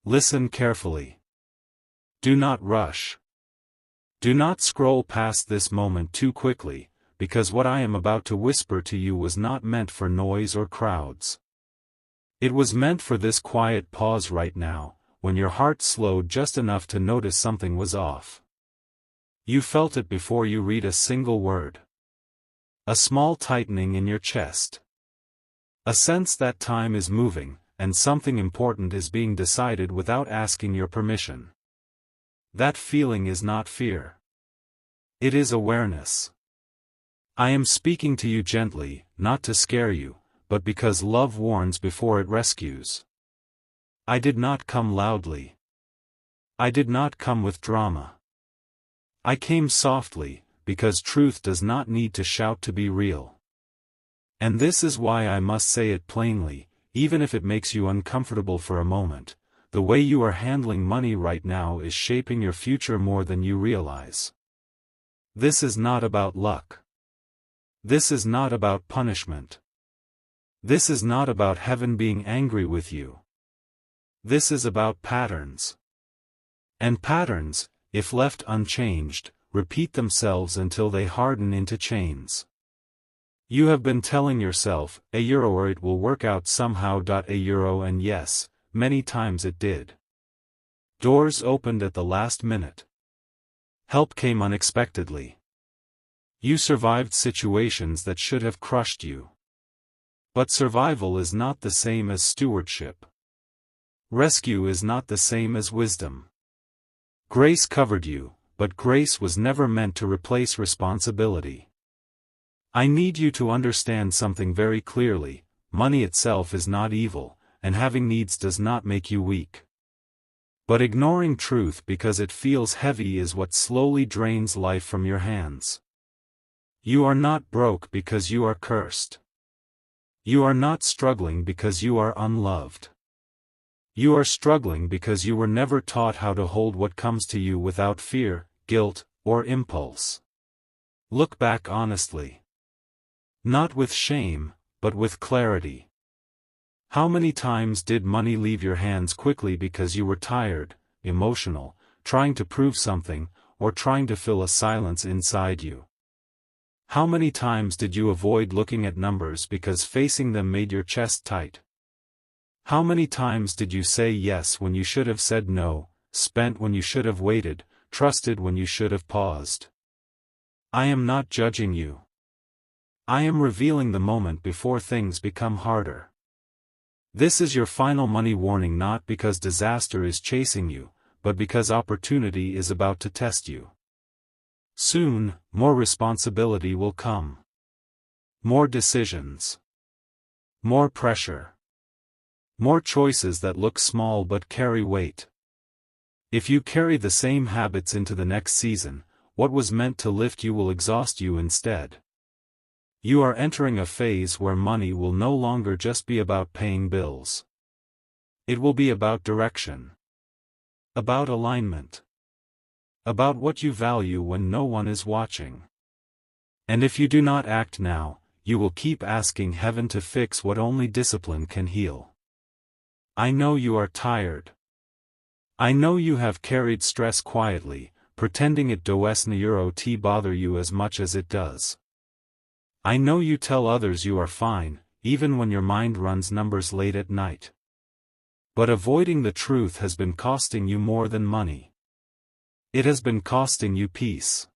Listen carefully. Do not rush. Do not scroll past this moment too quickly, because what I am about to whisper to you was not meant for noise or crowds. It was meant for this quiet pause right now, when your heart slowed just enough to notice something was off. You felt it before you read a single word. A small tightening in your chest. A sense that time is moving, and something important is being decided without asking your permission. That feeling is not fear. It is awareness. I am speaking to you gently, not to scare you, but because love warns before it rescues. I did not come loudly. I did not come with drama. I came softly, because truth does not need to shout to be real. And this is why I must say it plainly, even if it makes you uncomfortable for a moment. The way you are handling money right now is shaping your future more than you realize. This is not about luck. This is not about punishment. This is not about heaven being angry with you. This is about patterns. And patterns, if left unchanged, repeat themselves until they harden into chains. You have been telling yourself, €1 or it will work out somehow. €1 and yes, many times it did. Doors opened at the last minute. Help came unexpectedly. You survived situations that should have crushed you. But survival is not the same as stewardship. Rescue is not the same as wisdom. Grace covered you, but grace was never meant to replace responsibility. I need you to understand something very clearly: money itself is not evil, and having needs does not make you weak. But ignoring truth because it feels heavy is what slowly drains life from your hands. You are not broke because you are cursed. You are not struggling because you are unloved. You are struggling because you were never taught how to hold what comes to you without fear, guilt, or impulse. Look back honestly. Not with shame, but with clarity. How many times did money leave your hands quickly because you were tired, emotional, trying to prove something, or trying to fill a silence inside you? How many times did you avoid looking at numbers because facing them made your chest tight? How many times did you say yes when you should have said no, spent when you should have waited, trusted when you should have paused? I am not judging you. I am revealing the moment before things become harder. This is your final money warning, not because disaster is chasing you, but because opportunity is about to test you. Soon, more responsibility will come. More decisions. More pressure. More choices that look small but carry weight. If you carry the same habits into the next season, what was meant to lift you will exhaust you instead. You are entering a phase where money will no longer just be about paying bills. It will be about direction. About alignment. About what you value when no one is watching. And if you do not act now, you will keep asking heaven to fix what only discipline can heal. I know you are tired. I know you have carried stress quietly, pretending it doesn't bother you as much as it does. I know you tell others you are fine, even when your mind runs numbers late at night. But avoiding the truth has been costing you more than money. It has been costing you peace.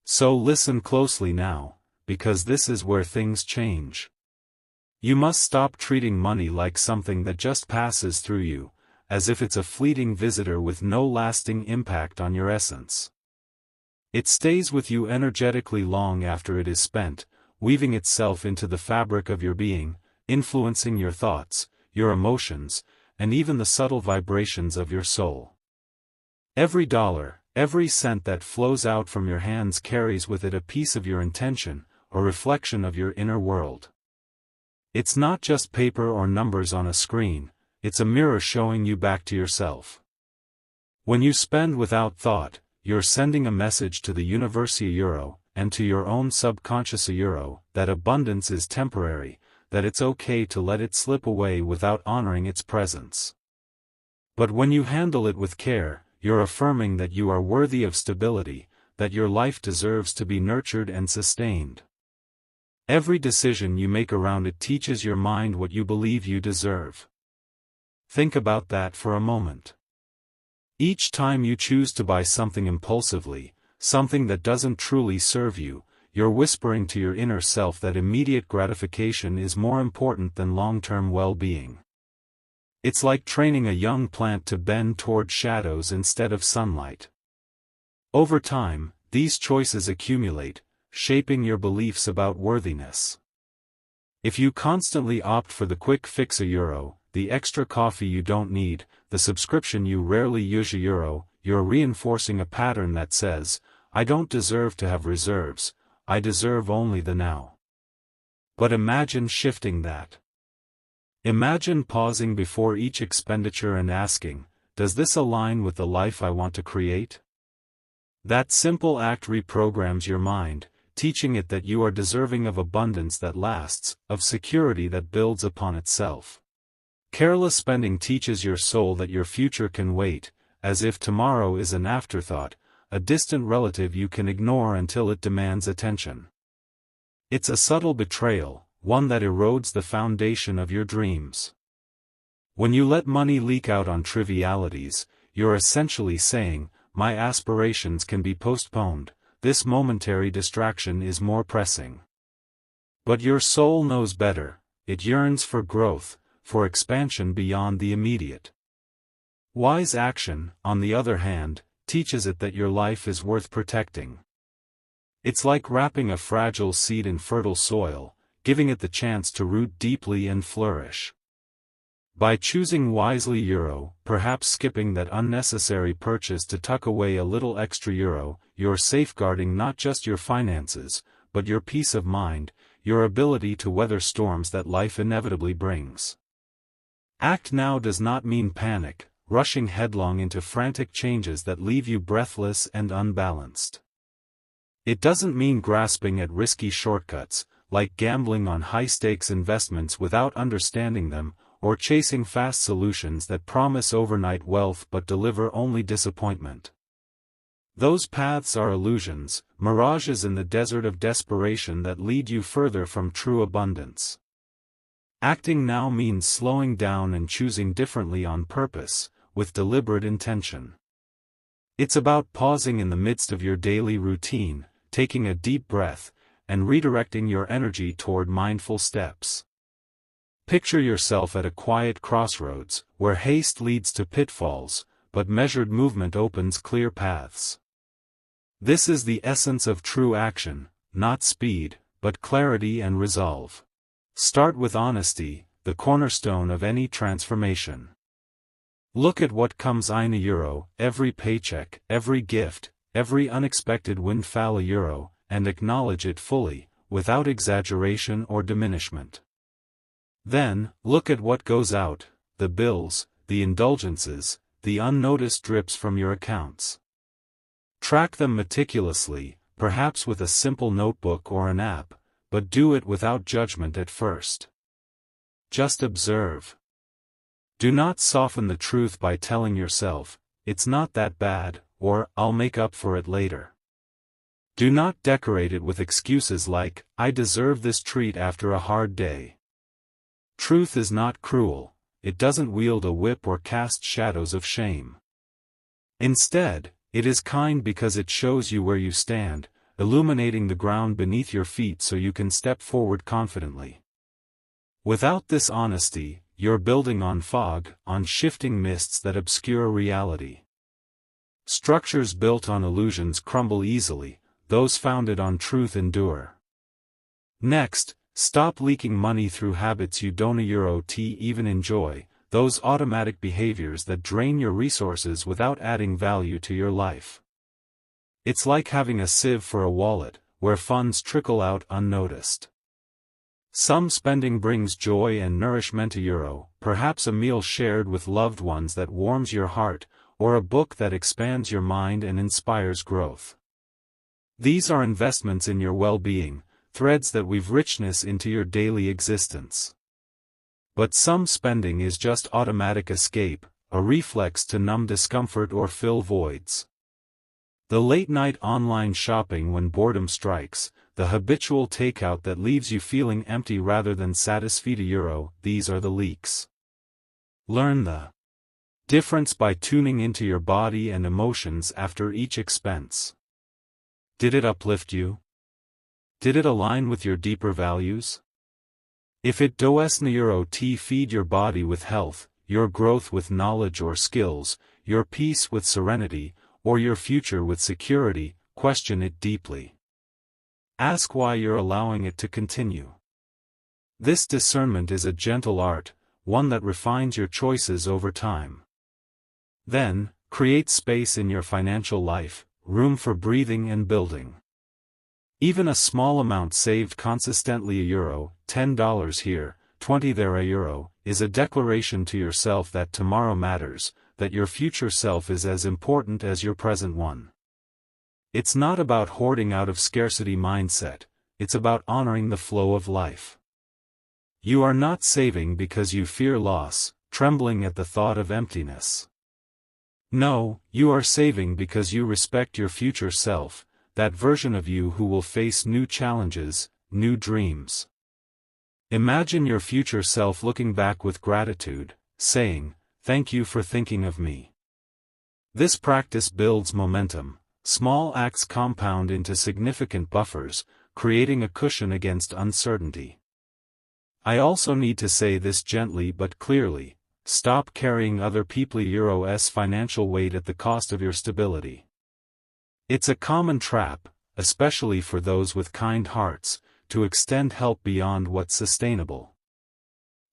So listen closely now, because this is where things change. You must stop treating money like something that just passes through you, as if it's a fleeting visitor with no lasting impact on your essence. It stays with you energetically long after it is spent, weaving itself into the fabric of your being, influencing your thoughts, your emotions, and even the subtle vibrations of your soul. Every dollar, every cent that flows out from your hands carries with it a piece of your intention, a reflection of your inner world. It's not just paper or numbers on a screen, it's a mirror showing you back to yourself. When you spend without thought, you're sending a message to the universe and to your own subconscious that abundance is temporary, that it's okay to let it slip away without honoring its presence. But when you handle it with care, you're affirming that you are worthy of stability, that your life deserves to be nurtured and sustained. Every decision you make around it teaches your mind what you believe you deserve. Think about that for a moment. Each time you choose to buy something impulsively, something that doesn't truly serve you, you're whispering to your inner self that immediate gratification is more important than long-term well-being. It's like training a young plant to bend toward shadows instead of sunlight. Over time, these choices accumulate, shaping your beliefs about worthiness. If you constantly opt for the quick fix €1, the extra coffee you don't need, the subscription you rarely use €1, you're reinforcing a pattern that says, I don't deserve to have reserves, I deserve only the now. But imagine shifting that. Imagine pausing before each expenditure and asking, does this align with the life I want to create? That simple act reprograms your mind, teaching it that you are deserving of abundance that lasts, of security that builds upon itself. Careless spending teaches your soul that your future can wait, as if tomorrow is an afterthought, a distant relative you can ignore until it demands attention. It's a subtle betrayal, one that erodes the foundation of your dreams. When you let money leak out on trivialities, you're essentially saying, my aspirations can be postponed, this momentary distraction is more pressing. But your soul knows better, it yearns for growth, for expansion beyond the immediate. Wise action, on the other hand, teaches it that your life is worth protecting. It's like wrapping a fragile seed in fertile soil, giving it the chance to root deeply and flourish. By choosing wisely perhaps skipping that unnecessary purchase to tuck away a little extra you're safeguarding not just your finances, but your peace of mind, your ability to weather storms that life inevitably brings. Act now does not mean panic, rushing headlong into frantic changes that leave you breathless and unbalanced. It doesn't mean grasping at risky shortcuts, like gambling on high-stakes investments without understanding them, or chasing fast solutions that promise overnight wealth but deliver only disappointment. Those paths are illusions, mirages in the desert of desperation that lead you further from true abundance. Acting now means slowing down and choosing differently on purpose, with deliberate intention. It's about pausing in the midst of your daily routine, taking a deep breath, and redirecting your energy toward mindful steps. Picture yourself at a quiet crossroads, where haste leads to pitfalls, but measured movement opens clear paths. This is the essence of true action, not speed, but clarity and resolve. Start with honesty, the cornerstone of any transformation. Look at what comes in €1, every paycheck, every gift, every unexpected windfall €1, and acknowledge it fully, without exaggeration or diminishment. Then, look at what goes out, the bills, the indulgences, the unnoticed drips from your accounts. Track them meticulously, perhaps with a simple notebook or an app, but do it without judgment at first. Just observe. Do not soften the truth by telling yourself, it's not that bad, or I'll make up for it later. Do not decorate it with excuses like, I deserve this treat after a hard day. Truth is not cruel, it doesn't wield a whip or cast shadows of shame. Instead, it is kind because it shows you where you stand, illuminating the ground beneath your feet so you can step forward confidently. Without this honesty, you're building on fog, on shifting mists that obscure reality. Structures built on illusions crumble easily, those founded on truth endure. Next, stop leaking money through habits you don't even enjoy, those automatic behaviors that drain your resources without adding value to your life. It's like having a sieve for a wallet, where funds trickle out unnoticed. Some spending brings joy and nourishment €1, perhaps a meal shared with loved ones that warms your heart, or a book that expands your mind and inspires growth. These are investments in your well-being, threads that weave richness into your daily existence. But some spending is just automatic escape, a reflex to numb discomfort or fill voids. The late-night online shopping when boredom strikes, the habitual takeout that leaves you feeling empty rather than satisfied. These are the leaks. Learn the difference by tuning into your body and emotions after each expense. Did it uplift you? Did it align with your deeper values? If it does not feed your body with health, your growth with knowledge or skills, your peace with serenity, or your future with security, question it deeply. Ask why you're allowing it to continue. This discernment is a gentle art, one that refines your choices over time. Then, create space in your financial life, room for breathing and building. Even a small amount saved consistently, €1, $10 here, 20 there, €1, is a declaration to yourself that tomorrow matters, that your future self is as important as your present one. It's not about hoarding out of scarcity mindset, it's about honoring the flow of life. You are not saving because you fear loss, trembling at the thought of emptiness. No, you are saving because you respect your future self, that version of you who will face new challenges, new dreams. Imagine your future self looking back with gratitude, saying, "Thank you for thinking of me." This practice builds momentum. Small acts compound into significant buffers, creating a cushion against uncertainty. I also need to say this gently but clearly: stop carrying other people's financial weight at the cost of your stability. It's a common trap, especially for those with kind hearts, to extend help beyond what's sustainable.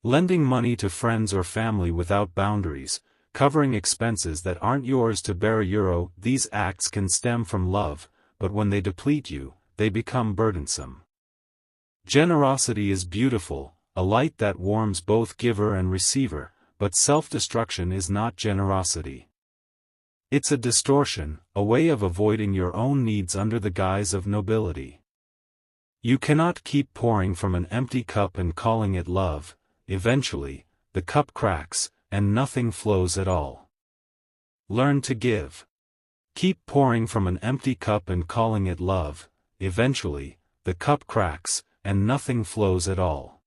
Lending money to friends or family without boundaries, covering expenses that aren't yours to bear. These acts can stem from love, but when they deplete you, they become burdensome. Generosity is beautiful, a light that warms both giver and receiver, but self-destruction is not generosity. It's a distortion, a way of avoiding your own needs under the guise of nobility. You cannot keep pouring from an empty cup and calling it love. Eventually, the cup cracks, and nothing flows at all. Learn to give. Keep pouring from an empty cup and calling it love. Eventually, the cup cracks, and nothing flows at all.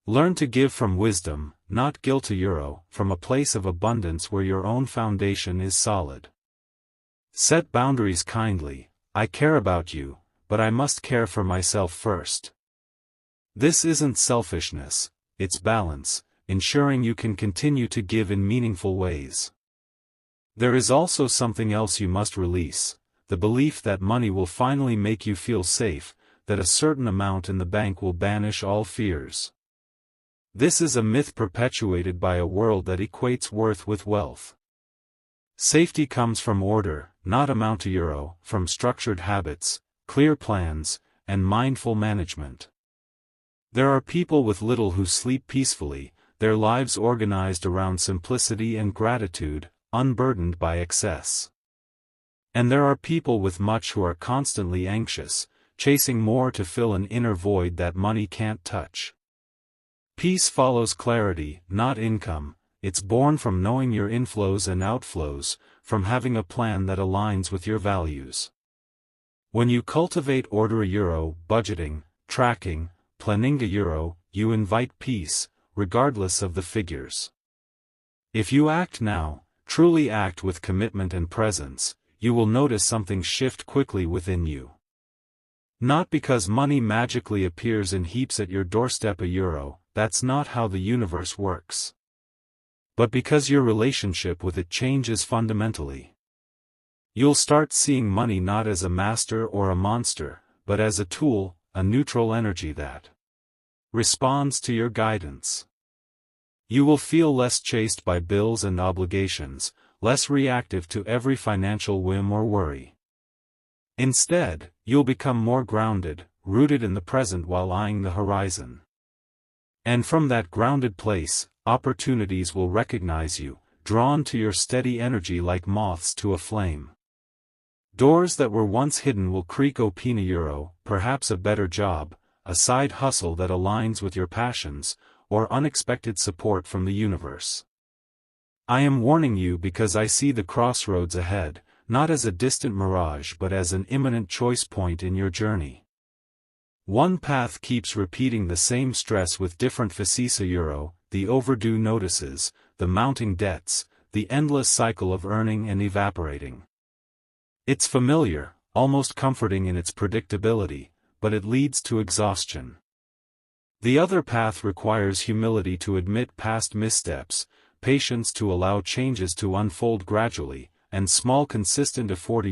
Learn to give from wisdom, not guilt. From a place of abundance where your own foundation is solid. Set boundaries kindly. I care about you, but I must care for myself first. This isn't selfishness, it's balance, ensuring you can continue to give in meaningful ways. There is also something else you must release: the belief that money will finally make you feel safe, that a certain amount in the bank will banish all fears. This is a myth perpetuated by a world that equates worth with wealth. Safety comes from order, not amount. From structured habits, clear plans, and mindful management. There are people with little who sleep peacefully, their lives organized around simplicity and gratitude, unburdened by excess. And there are people with much who are constantly anxious, chasing more to fill an inner void that money can't touch. Peace follows clarity, not income. It's born from knowing your inflows and outflows, from having a plan that aligns with your values. When you cultivate order, budgeting, tracking, planning, you invite peace, regardless of the figures. If you act now, truly act with commitment and presence, you will notice something shift quickly within you. Not because money magically appears in heaps at your doorstep. That's not how the universe works. But because your relationship with it changes fundamentally. You'll start seeing money not as a master or a monster, but as a tool, a neutral energy that responds to your guidance. You will feel less chased by bills and obligations, less reactive to every financial whim or worry. Instead, you'll become more grounded, rooted in the present while eyeing the horizon. And from that grounded place, opportunities will recognize you, drawn to your steady energy like moths to a flame. Doors that were once hidden will creak open. Perhaps a better job, a side hustle that aligns with your passions, or unexpected support from the universe. I am warning you because I see the crossroads ahead, not as a distant mirage but as an imminent choice point in your journey. One path keeps repeating the same stress with different facets: the overdue notices, the mounting debts, the endless cycle of earning and evaporating. It's familiar, almost comforting in its predictability, but it leads to exhaustion. The other path requires humility to admit past missteps, patience to allow changes to unfold gradually, and small consistent effort,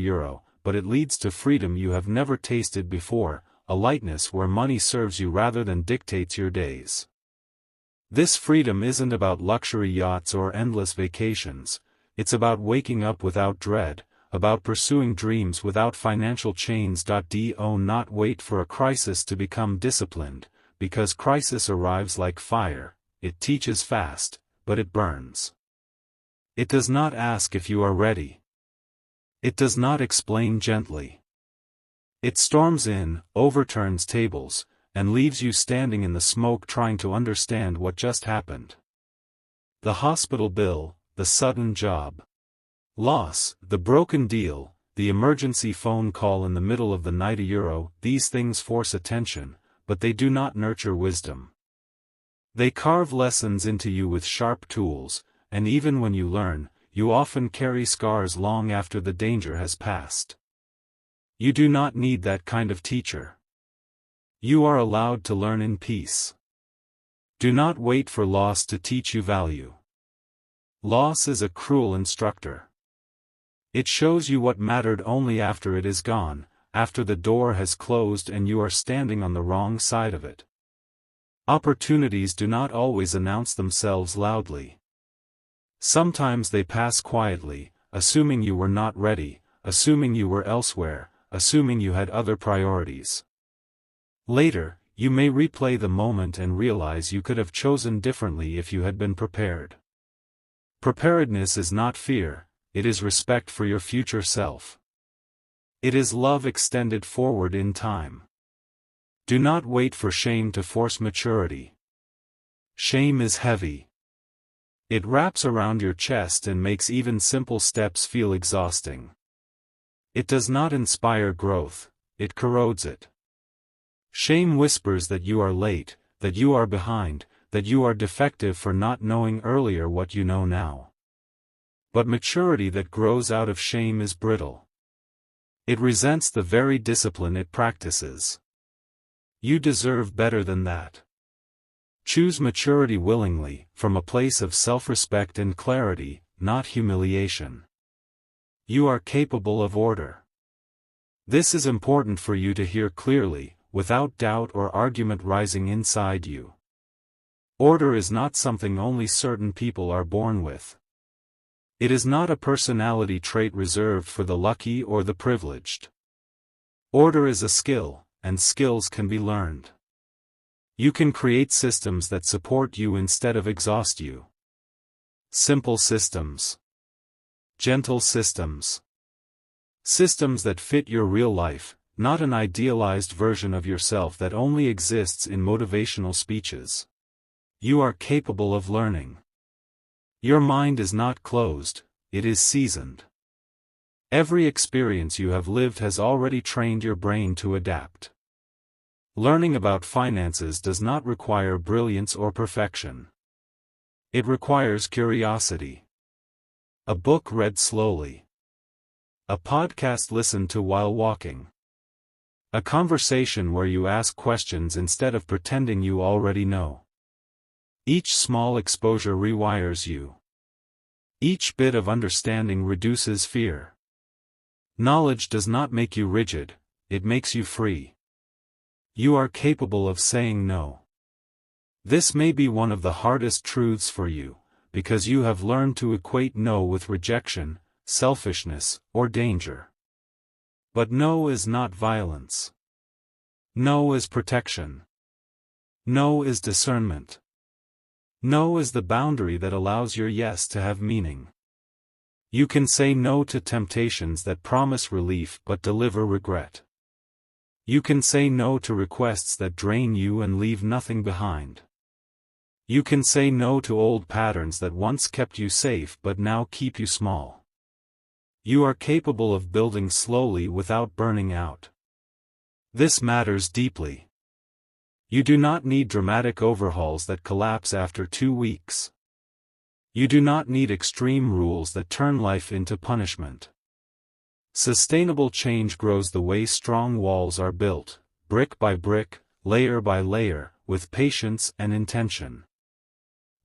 but it leads to freedom you have never tasted before, a lightness where money serves you rather than dictates your days. This freedom isn't about luxury yachts or endless vacations, it's about waking up without dread, about pursuing dreams without financial chains. Do not wait for a crisis to become disciplined, because crisis arrives like fire, it teaches fast, but it burns. It does not ask if you are ready. It does not explain gently. It storms in, overturns tables, and leaves you standing in the smoke trying to understand what just happened. The hospital bill, the sudden job loss, the broken deal, the emergency phone call in the middle of the night. These things force attention, but they do not nurture wisdom. They carve lessons into you with sharp tools, and even when you learn, you often carry scars long after the danger has passed. You do not need that kind of teacher. You are allowed to learn in peace. Do not wait for loss to teach you value. Loss is a cruel instructor. It shows you what mattered only after it is gone, after the door has closed and you are standing on the wrong side of it. Opportunities do not always announce themselves loudly. Sometimes they pass quietly, assuming you were not ready, assuming you were elsewhere, assuming you had other priorities. Later, you may replay the moment and realize you could have chosen differently if you had been prepared. Preparedness is not fear, it is respect for your future self. It is love extended forward in time. Do not wait for shame to force maturity. Shame is heavy. It wraps around your chest and makes even simple steps feel exhausting. It does not inspire growth, it corrodes it. Shame whispers that you are late, that you are behind, that you are defective for not knowing earlier what you know now. But maturity that grows out of shame is brittle. It resents the very discipline it practices. You deserve better than that. Choose maturity willingly, from a place of self-respect and clarity, not humiliation. You are capable of order. This is important for you to hear clearly, without doubt or argument rising inside you. Order is not something only certain people are born with. It is not a personality trait reserved for the lucky or the privileged. Order is a skill, and skills can be learned. You can create systems that support you instead of exhaust you. Simple systems. Gentle systems. Systems that fit your real life, not an idealized version of yourself that only exists in motivational speeches. You are capable of learning. Your mind is not closed, it is seasoned. Every experience you have lived has already trained your brain to adapt. Learning about finances does not require brilliance or perfection. It requires curiosity. A book read slowly. A podcast listened to while walking. A conversation where you ask questions instead of pretending you already know. Each small exposure rewires you. Each bit of understanding reduces fear. Knowledge does not make you rigid, it makes you free. You are capable of saying no. This may be one of the hardest truths for you, because you have learned to equate no with rejection, selfishness, or danger. But no is not violence. No is protection. No is discernment. No is the boundary that allows your yes to have meaning. You can say no to temptations that promise relief but deliver regret. You can say no to requests that drain you and leave nothing behind. You can say no to old patterns that once kept you safe but now keep you small. You are capable of building slowly without burning out. This matters deeply. You do not need dramatic overhauls that collapse after 2 weeks. You do not need extreme rules that turn life into punishment. Sustainable change grows the way strong walls are built, brick by brick, layer by layer, with patience and intention.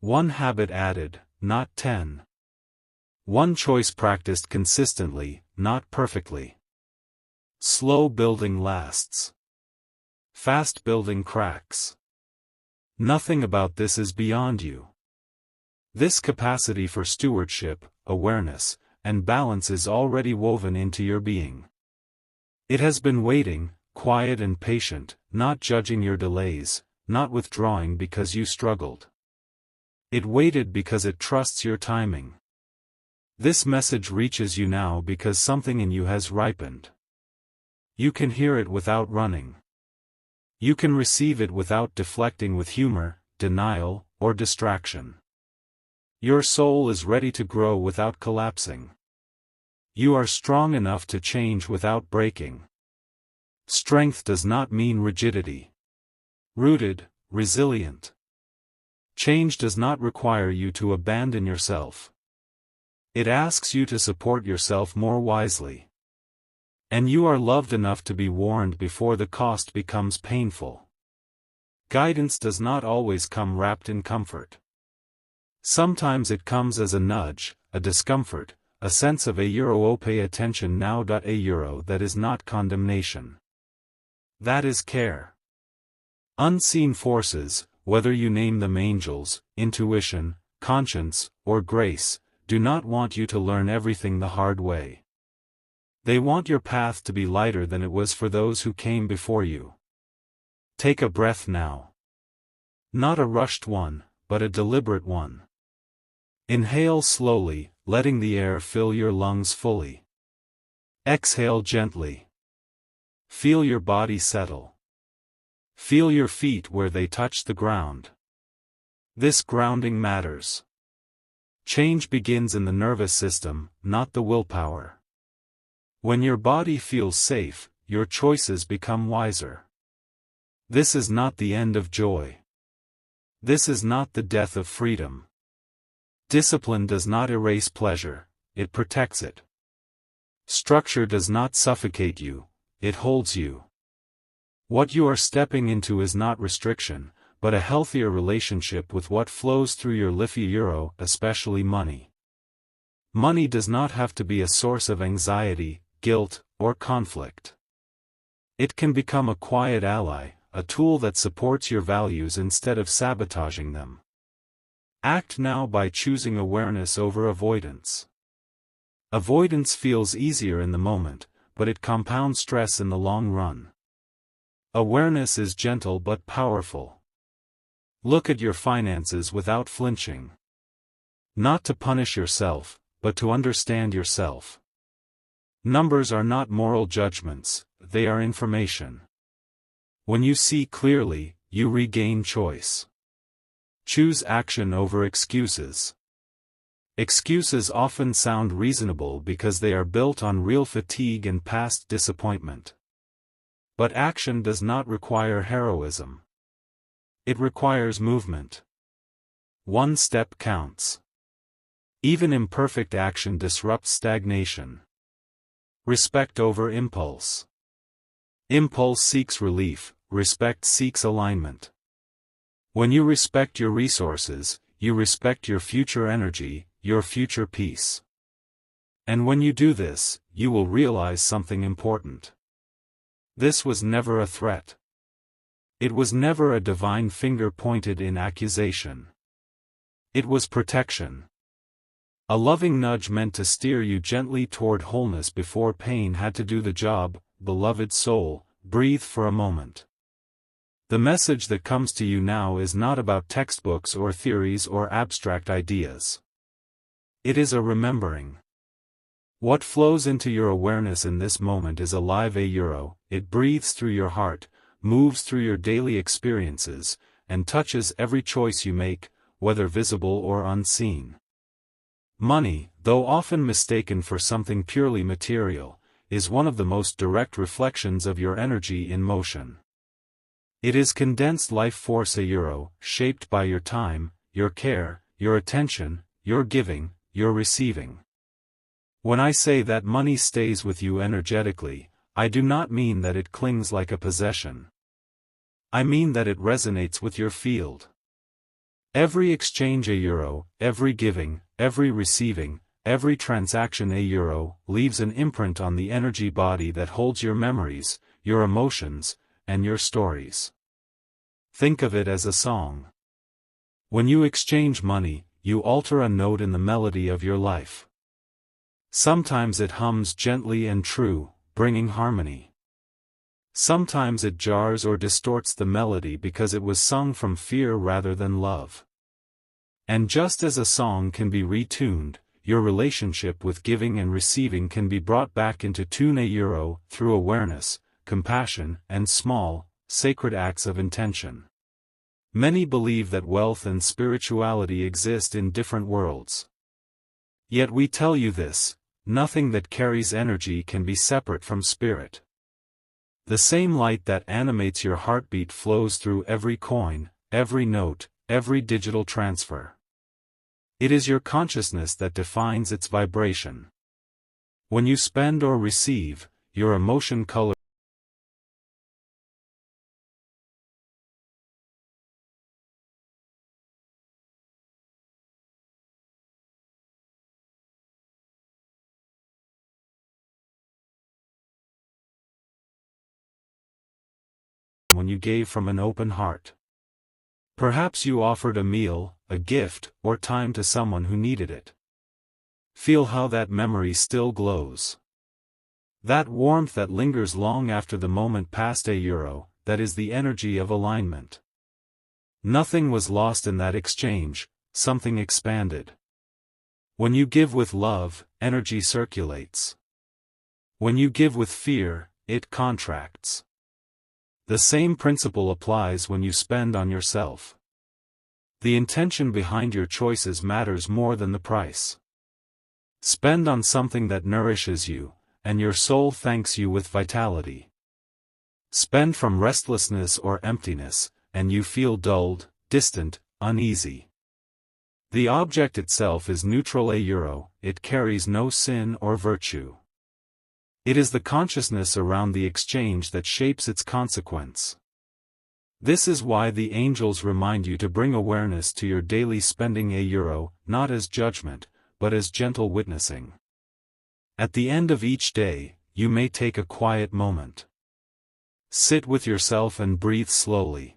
One habit added, not 10. One choice practiced consistently, not perfectly. Slow building lasts. Fast building cracks. Nothing about this is beyond you. This capacity for stewardship, awareness, and balance is already woven into your being. It has been waiting, quiet and patient, not judging your delays, not withdrawing because you struggled. It waited because it trusts your timing. This message reaches you now because something in you has ripened. You can hear it without running. You can receive it without deflecting with humor, denial, or distraction. Your soul is ready to grow without collapsing. You are strong enough to change without breaking. Strength does not mean rigidity. Rooted, resilient. Change does not require you to abandon yourself. It asks you to support yourself more wisely. And you are loved enough to be warned before the cost becomes painful. Guidance does not always come wrapped in comfort. Sometimes it comes as a nudge, a discomfort, a sense of "Oh, pay attention now." That is not condemnation. That is care. Unseen forces, whether you name them angels, intuition, conscience, or grace, do not want you to learn everything the hard way. They want your path to be lighter than it was for those who came before you. Take a breath now. Not a rushed one, but a deliberate one. Inhale slowly, letting the air fill your lungs fully. Exhale gently. Feel your body settle. Feel your feet where they touch the ground. This grounding matters. Change begins in the nervous system, not the willpower. When your body feels safe, your choices become wiser. This is not the end of joy. This is not the death of freedom. Discipline does not erase pleasure, it protects it. Structure does not suffocate you, it holds you. What you are stepping into is not restriction, but a healthier relationship with what flows through your life, especially money. Money does not have to be a source of anxiety, guilt, or conflict. It can become a quiet ally, a tool that supports your values instead of sabotaging them. Act now by choosing awareness over avoidance. Avoidance feels easier in the moment, but it compounds stress in the long run. Awareness is gentle but powerful. Look at your finances without flinching. Not to punish yourself, but to understand yourself. Numbers are not moral judgments, they are information. When you see clearly, you regain choice. Choose action over excuses. Excuses often sound reasonable because they are built on real fatigue and past disappointment. But action does not require heroism. It requires movement. One step counts. Even imperfect action disrupts stagnation. Respect over impulse. Impulse seeks relief, respect seeks alignment. When you respect your resources, you respect your future energy, your future peace. And when you do this, you will realize something important. This was never a threat. It was never a divine finger pointed in accusation. It was protection. A loving nudge meant to steer you gently toward wholeness before pain had to do the job. Beloved soul, breathe for a moment. The message that comes to you now is not about textbooks or theories or abstract ideas. It is a remembering. What flows into your awareness in this moment is alive. It breathes through your heart, moves through your daily experiences, and touches every choice you make, whether visible or unseen. Money, though often mistaken for something purely material, is one of the most direct reflections of your energy in motion. It is condensed life force, a euro, shaped by your time, your care, your attention, your giving, your receiving. When I say that money stays with you energetically, I do not mean that it clings like a possession. I mean that it resonates with your field. Every exchange, a euro, every giving, every receiving, every transaction, a euro, leaves an imprint on the energy body that holds your memories, your emotions, and your stories. Think of it as a song. When you exchange money, you alter a note in the melody of your life. Sometimes it hums gently and true, bringing harmony. Sometimes it jars or distorts the melody because it was sung from fear rather than love. And just as a song can be retuned, your relationship with giving and receiving can be brought back into tune, a euro, through awareness, compassion, and small, sacred acts of intention. Many believe that wealth and spirituality exist in different worlds. Yet we tell you this: nothing that carries energy can be separate from spirit. The same light that animates your heartbeat flows through every coin, every note, every digital transfer. It is your consciousness that defines its vibration. When you spend or receive, your emotion colors. When you gave from an open heart. Perhaps you offered a meal, a gift, or time to someone who needed it. Feel how that memory still glows. That warmth that lingers long after the moment passed, a euro, that is the energy of alignment. Nothing was lost in that exchange, something expanded. When you give with love, energy circulates. When you give with fear, it contracts. The same principle applies when you spend on yourself. The intention behind your choices matters more than the price. Spend on something that nourishes you, and your soul thanks you with vitality. Spend from restlessness or emptiness, and you feel dulled, distant, uneasy. The object itself is neutral, a euro, it carries no sin or virtue. It is the consciousness around the exchange that shapes its consequence. This is why the angels remind you to bring awareness to your daily spending, a euro, not as judgment, but as gentle witnessing. At the end of each day, you may take a quiet moment. Sit with yourself and breathe slowly.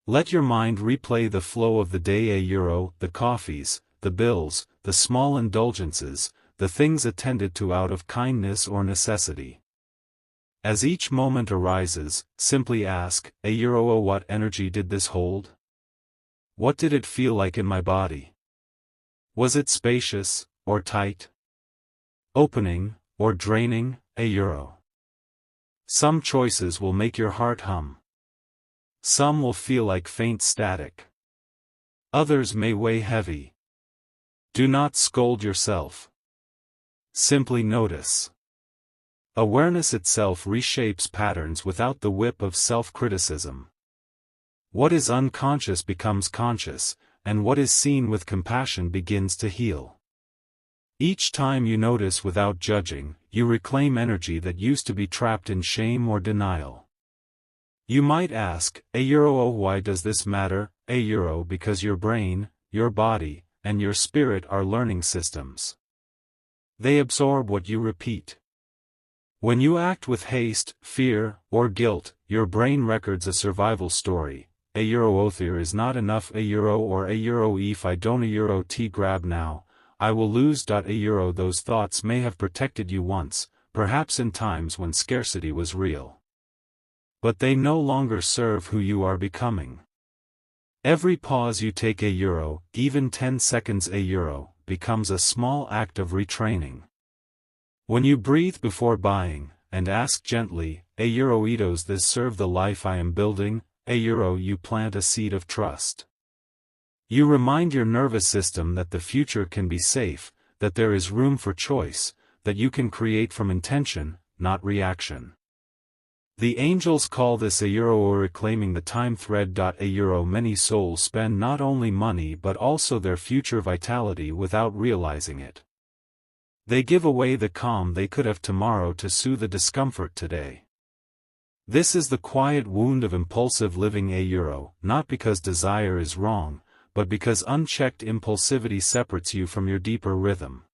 Let your mind replay the flow of the day, a euro, the coffees, the bills, the small indulgences, the things attended to out of kindness or necessity. As each moment arises, simply ask, a euro, oh, what energy did this hold? What did it feel like in my body? Was it spacious, or tight? Opening, or draining, a euro? Some choices will make your heart hum. Some will feel like faint static. Others may weigh heavy. Do not scold yourself. Simply notice. Awareness itself reshapes patterns without the whip of self-criticism. What is unconscious becomes conscious, and what is seen with compassion begins to heal. Each time you notice without judging, you reclaim energy that used to be trapped in shame or denial. You might ask, a euro, oh, why does this matter? A euro, because your brain, your body, and your spirit are learning systems. They absorb what you repeat. When you act with haste, fear, or guilt, your brain records a survival story. A euro, oh, there is not enough, a euro, or a euro, if I don't, a euro, t grab now, I will lose. A euro, those thoughts may have protected you once, perhaps in times when scarcity was real. But they no longer serve who you are becoming. Every pause you take, a euro, even 10 seconds, a euro, becomes a small act of retraining. When you breathe before buying, and ask gently, a euro, does this serve the life I am building? A euro, you plant a seed of trust. You remind your nervous system that the future can be safe, that there is room for choice, that you can create from intention, not reaction. The angels call this or reclaiming the time thread. Many souls spend not only money but also their future vitality without realizing it. They give away the calm they could have tomorrow to soothe the discomfort today. This is the quiet wound of impulsive living. Not because desire is wrong, but because unchecked impulsivity separates you from your deeper rhythm.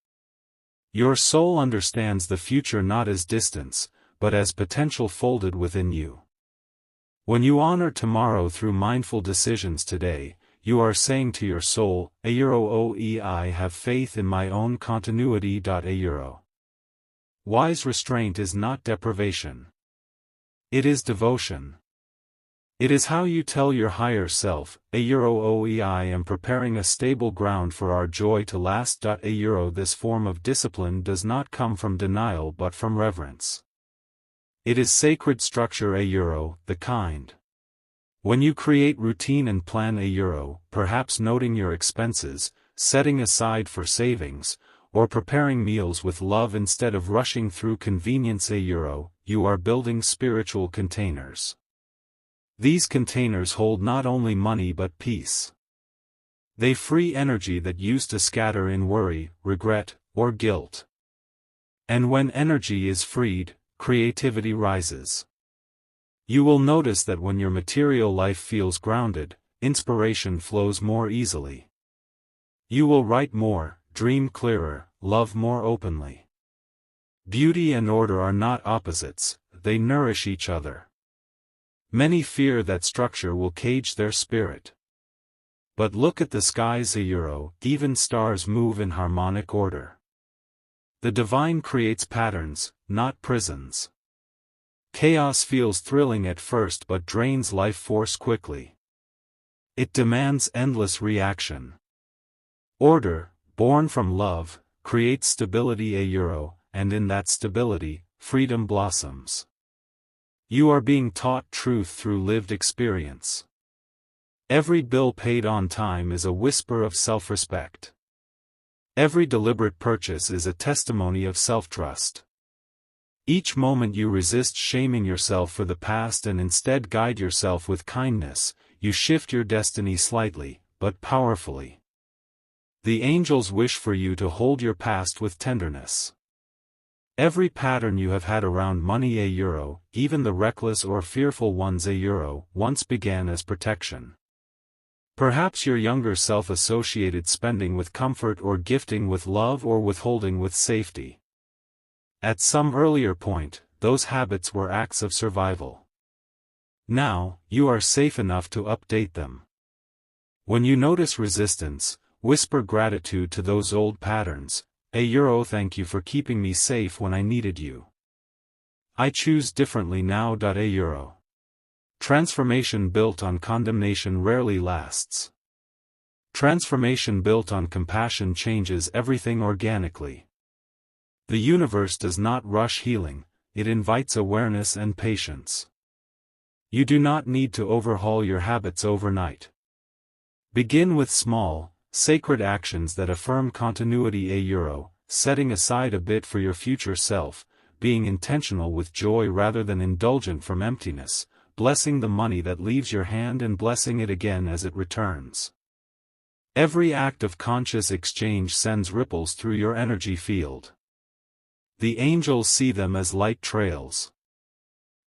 Your soul understands the future not as distance, but as potential folded within you. When you honor tomorrow through mindful decisions today, you are saying to your soul, I have faith in my own continuity. Wise restraint is not deprivation. It is devotion. It is how you tell your higher self, I am preparing a stable ground for our joy to last. This form of discipline does not come from denial but from reverence. It is sacred structure. The kind. When you create routine and plan. Perhaps noting your expenses, setting aside for savings, or preparing meals with love instead of rushing through convenience. You are building spiritual containers. These containers hold not only money but peace. They free energy that used to scatter in worry, regret, or guilt. And when energy is freed, creativity rises. You will notice that when your material life feels grounded, inspiration flows more easily. You will write more, dream clearer, love more openly. Beauty and order are not opposites, they nourish each other. Many fear that structure will cage their spirit. But look at the skies. Even stars move in harmonic order. The divine creates patterns, not prisons. Chaos feels thrilling at first but drains life force quickly. It demands endless reaction. Order, born from love, creates stability. And in that stability, freedom blossoms. You are being taught truth through lived experience. Every bill paid on time is a whisper of self-respect. Every deliberate purchase is a testimony of self-trust. Each moment you resist shaming yourself for the past and instead guide yourself with kindness, you shift your destiny slightly, but powerfully. The angels wish for you to hold your past with tenderness. Every pattern you have had around money. Even the reckless or fearful ones. Once began as protection. Perhaps your younger self associated spending with comfort or gifting with love or withholding with safety. At some earlier point, those habits were acts of survival. Now, you are safe enough to update them. When you notice resistance, whisper gratitude to those old patterns. Thank you for keeping me safe when I needed you. I choose differently now. Transformation built on condemnation rarely lasts. Transformation built on compassion changes everything organically. The universe does not rush healing, it invites awareness and patience. You do not need to overhaul your habits overnight. Begin with small, sacred actions that affirm continuity. Setting aside a bit for your future self, being intentional with joy rather than indulgent from emptiness, blessing the money that leaves your hand and blessing it again as it returns. Every act of conscious exchange sends ripples through your energy field. The angels see them as light trails.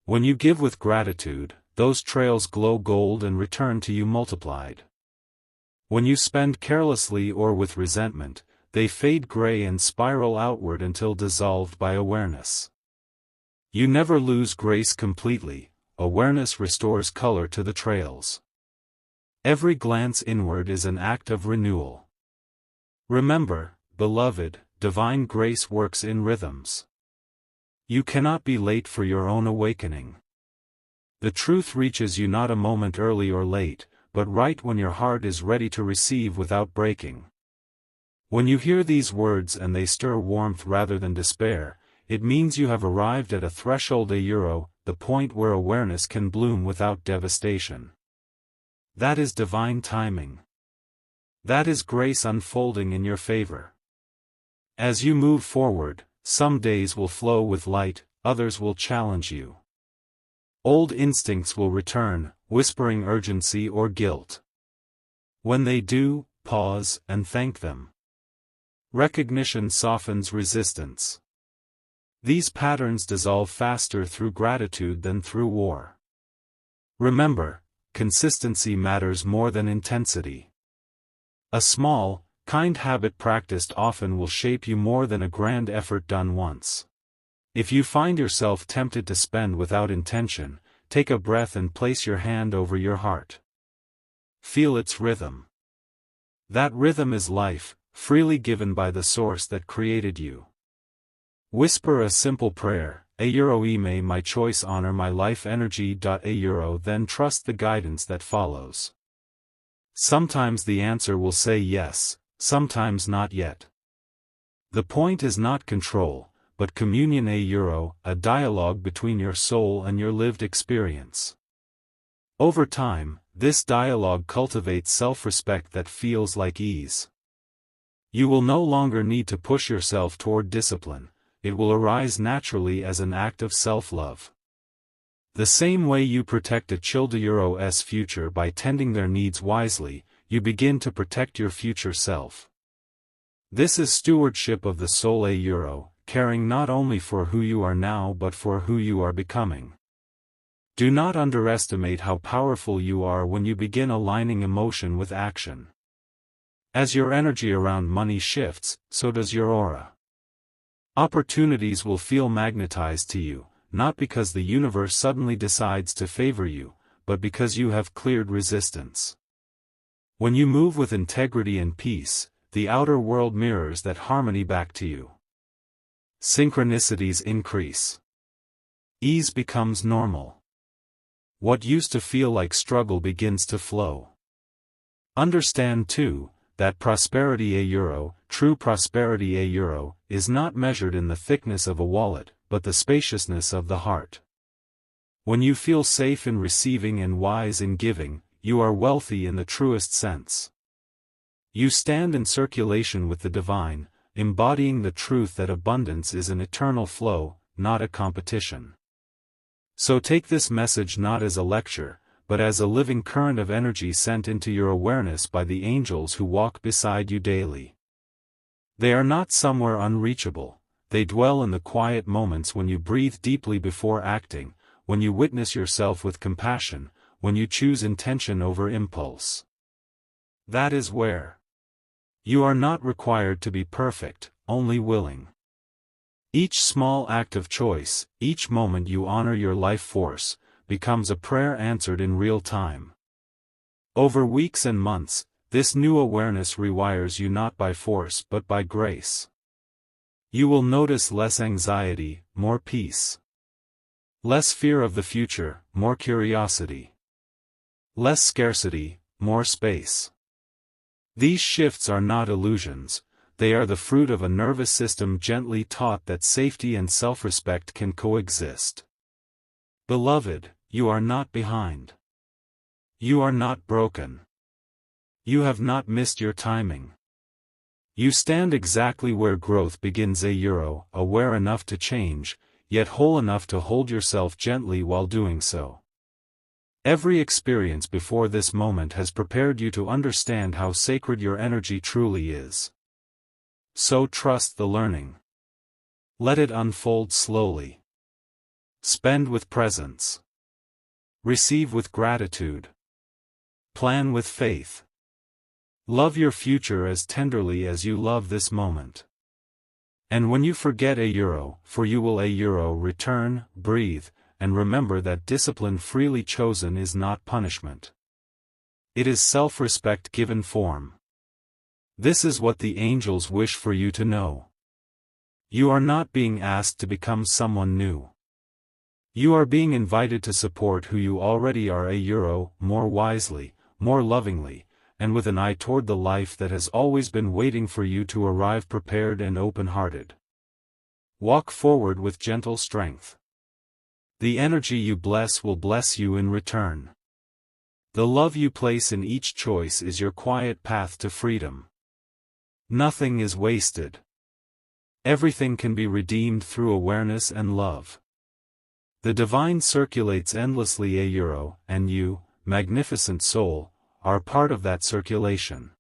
When you give with gratitude, those trails glow gold and return to you multiplied. When you spend carelessly or with resentment, they fade gray and spiral outward until dissolved by awareness. You never lose grace completely. Awareness restores color to the trails. Every glance inward is an act of renewal. Remember, beloved, divine grace works in rhythms. You cannot be late for your own awakening. The truth reaches you not a moment early or late, but right when your heart is ready to receive without breaking. When you hear these words and they stir warmth rather than despair, it means you have arrived at a threshold. The point where awareness can bloom without devastation. That is divine timing. That is grace unfolding in your favor. As you move forward, some days will flow with light, others will challenge you. Old instincts will return, whispering urgency or guilt. When they do, pause and thank them. Recognition softens resistance. These patterns dissolve faster through gratitude than through war. Remember, consistency matters more than intensity. A small, kind habit practiced often will shape you more than a grand effort done once. If you find yourself tempted to spend without intention, take a breath and place your hand over your heart. Feel its rhythm. That rhythm is life, freely given by the source that created you. Whisper a simple prayer, may my choice honor my life energy. Then trust the guidance that follows. Sometimes the answer will say yes, sometimes not yet. The point is not control, but communion. A dialogue between your soul and your lived experience. Over time, this dialogue cultivates self-respect that feels like ease. You will no longer need to push yourself toward discipline, it will arise naturally as an act of self-love. The same way you protect a child's future by tending their needs wisely, you begin to protect your future self. This is stewardship of the soul. Caring not only for who you are now but for who you are becoming. Do not underestimate how powerful you are when you begin aligning emotion with action. As your energy around money shifts, so does your aura. Opportunities will feel magnetized to you, not because the universe suddenly decides to favor you, but because you have cleared resistance. When you move with integrity and peace, the outer world mirrors that harmony back to you. Synchronicities increase. Ease becomes normal. What used to feel like struggle begins to flow. Understand too, that prosperity true prosperity is not measured in the thickness of a wallet, but the spaciousness of the heart. When you feel safe in receiving and wise in giving, you are wealthy in the truest sense. You stand in circulation with the divine, embodying the truth that abundance is an eternal flow, not a competition. So take this message not as a lecture, but as a living current of energy sent into your awareness by the angels who walk beside you daily. They are not somewhere unreachable, they dwell in the quiet moments when you breathe deeply before acting, when you witness yourself with compassion, when you choose intention over impulse. That is where. You are not required to be perfect, only willing. Each small act of choice, each moment you honor your life force, becomes a prayer answered in real time. Over weeks and months, this new awareness rewires you not by force but by grace. You will notice less anxiety, more peace. Less fear of the future, more curiosity. Less scarcity, more space. These shifts are not illusions, they are the fruit of a nervous system gently taught that safety and self-respect can coexist. Beloved, you are not behind. You are not broken. You have not missed your timing. You stand exactly where growth begins. Aware enough to change, yet whole enough to hold yourself gently while doing so. Every experience before this moment has prepared you to understand how sacred your energy truly is. So trust the learning. Let it unfold slowly. Spend with presence. Receive with gratitude. Plan with faith. Love your future as tenderly as you love this moment. And when you forget for you will return, breathe, and remember that discipline freely chosen is not punishment. It is self-respect given form. This is what the angels wish for you to know. You are not being asked to become someone new. You are being invited to support who you already are. More wisely, more lovingly, and with an eye toward the life that has always been waiting for you to arrive prepared and open-hearted. Walk forward with gentle strength. The energy you bless will bless you in return. The love you place in each choice is your quiet path to freedom. Nothing is wasted. Everything can be redeemed through awareness and love. The divine circulates endlessly, and you, magnificent soul, are part of that circulation.